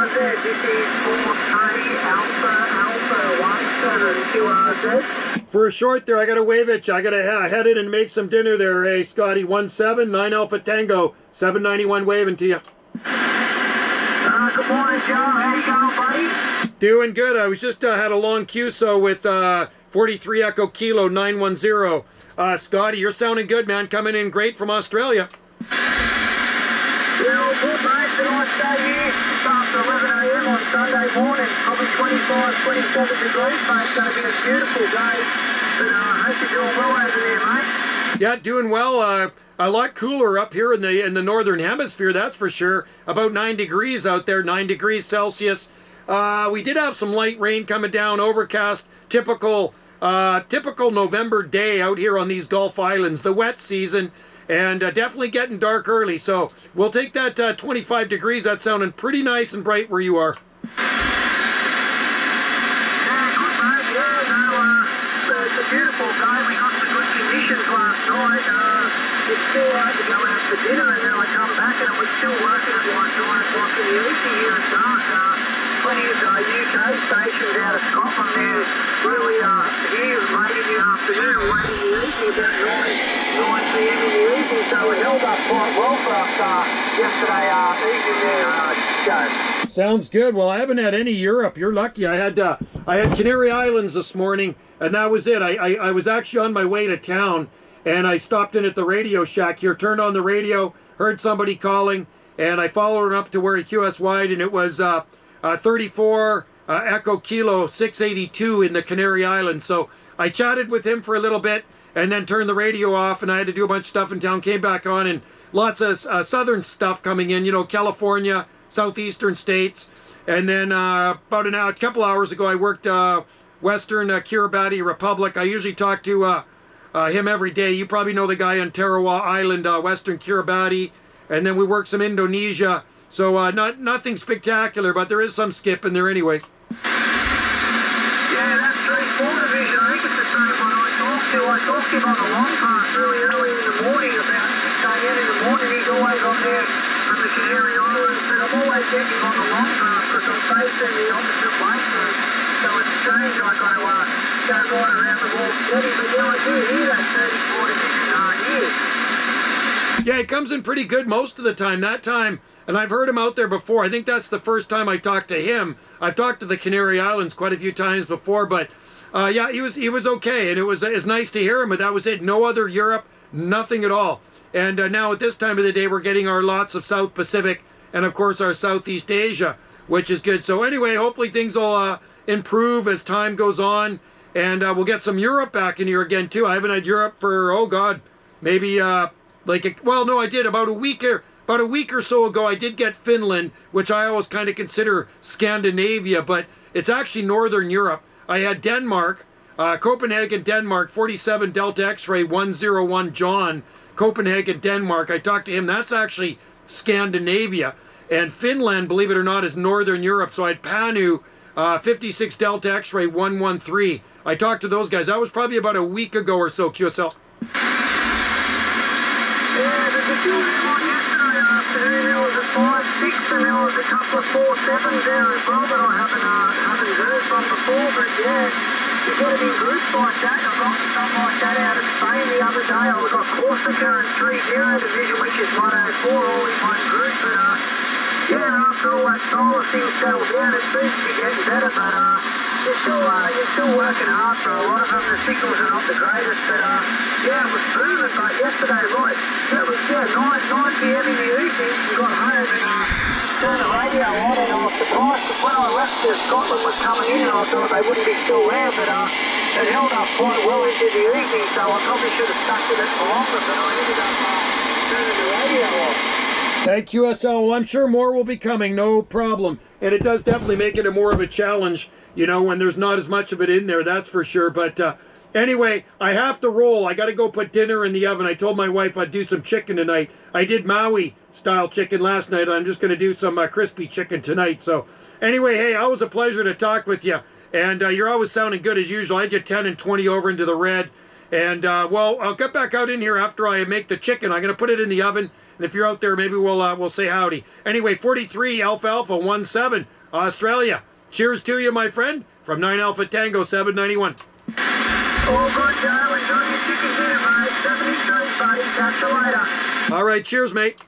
QRZ, this is 43 Alpha 17 QRZ. For a short there, I got to wave at you. I got to head in and make some dinner there, hey, Scotty. 17, 9 Alpha Tango, 791 waving to you. Good morning, Joe. How you going, buddy? Doing good. I was just had a long QSO with 43 Echo Kilo 910. Scotty, you're sounding good, man. Coming in great from Australia. Yeah, well, good, mate. It's a nice day here. Just after 11 a.m. on Sunday morning. Probably 25, 27 degrees, mate. It's going to be a beautiful day. But I hope you're doing well over there, mate. Yeah, doing well. A lot cooler up here in the northern hemisphere, that's for sure. About 9 degrees out there, 9 degrees Celsius. We did have some light rain coming down, overcast, typical November day out here on these Gulf Islands, the wet season, and definitely getting dark early. So we'll take that 25 degrees. That's sounding pretty nice and bright where you are. It's a beautiful day. We got some good conditions last night. It's still hard to go out for dinner, and then I come back and it was still working at like 9 o'clock in the evening here at dark. Plenty of UK stations out of Scotland there really here late in the afternoon, late in the evening, about 9 p.m. in the evening, so it held up quite well for us yesterday evening there, Joe. Sounds good. Well, I haven't had any Europe. You're lucky. I had Canary Islands this morning, and that was it. I was actually on my way to town, and I stopped in at the Radio Shack here, turned on the radio, heard somebody calling, and I followed up to where he QSY'd, and it was 34 Echo Kilo 682 in the Canary Islands. So I chatted with him for a little bit, and then turned the radio off, and I had to do a bunch of stuff in town, came back on, and lots of southern stuff coming in, you know, California, southeastern states. And then about a couple hours ago, I worked Western Kiribati Republic. I usually talk to him every day. You probably know the guy on Tarawa Island, Western Kiribati. And then we worked some Indonesia. So nothing spectacular, but there is some skip in there anyway. Yeah, that's 3/4 division. I think it's the same one I talked to. I talked to him on the long pass really early in the morning, about 6 a.m. in the morning. He's always on there from the Canary Islands, but I'm always getting him on the long pass because I'm facing the opposite way. So it's strange I got to go right around the wall steady, but yeah, I do hear that 34 division here. Yeah, he comes in pretty good most of the time. That time, and I've heard him out there before. I think that's the first time I talked to him. I've talked to the Canary Islands quite a few times before, but yeah, he was okay, and it's nice to hear him. But that was it. No other Europe, nothing at all. And now at this time of the day, we're getting our lots of South Pacific and of course our Southeast Asia, which is good. So anyway, hopefully things will improve as time goes on, and we'll get some Europe back in here again too. I haven't had Europe for maybe. I did about a week or so ago. I did get Finland, which I always kind of consider Scandinavia, but it's actually Northern Europe. I had Denmark, Copenhagen, Denmark, 47 Delta X-ray 101 John, Copenhagen, Denmark. I talked to him. That's actually Scandinavia. And Finland, believe it or not, is Northern Europe. So I had Panu, 56 Delta X-ray 113. I talked to those guys. That was probably about a week ago or so, QSL. Yeah, there's a few of them on yesterday afternoon. There was a 5-6 and there was a couple of 4-7s there as well that I haven't heard from before. But yeah, you get it in groups like that. I got something like that out of Spain the other day. I got Corsica and 3-0 division, which is 104 all in one group. But yeah, after all that solar thing settled down, it seems to be getting better. But you're still working hard for a lot of them. The signals are not the greatest, but yeah, it was moving. But yesterday, right, it was 9 p.m. in the evening. We got home and turned the radio on, and I was surprised because when I left, Scotland was coming in, and I thought they wouldn't be still there, but it held up quite well into the evening. So I probably should have stuck with it for longer, but I ended up turning the radio off. Thank you, SL. Well, I'm sure more will be coming, no problem. And it does definitely make it more of a challenge, you know, when there's not as much of it in there, that's for sure. But anyway, I have to roll. I got to go put dinner in the oven. I told my wife I'd do some chicken tonight. I did Maui-style chicken last night. I'm just going to do some crispy chicken tonight. So anyway, hey, always a pleasure to talk with you. And you're always sounding good as usual. I had you 10 and 20 over into the red. And, well, I'll get back out in here after I make the chicken. I'm going to put it in the oven. And if you're out there, maybe we'll say howdy. Anyway, 43 Alpha Alpha 17, Australia. Cheers to you, my friend, from 9 Alpha Tango 791. All good, Joe. Enjoy your chicken dinner, mate. 73, buddy. Catch you later. All right, cheers, mate.